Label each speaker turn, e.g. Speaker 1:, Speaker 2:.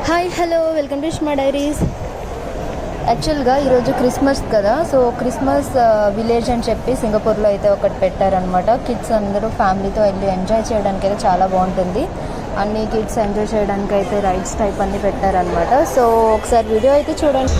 Speaker 1: Hi hello welcome to మా diaries. యాక్చువల్గా ఈరోజు క్రిస్మస్ కదా, సో క్రిస్మస్ విలేజ్ అని చెప్పి సింగపూర్లో అయితే ఒకటి పెట్టారనమాట. కిడ్స్ అందరూ ఫ్యామిలీతో వెళ్ళి ఎంజాయ్ చేయడానికి అయితే చాలా బాగుంటుంది. అన్ని కిడ్స్ ఎంజాయ్ చేయడానికి అయితే రైడ్స్ టైప్ అన్నీ పెట్టారనమాట. సో ఒకసారి వీడియో అయితే చూడండి.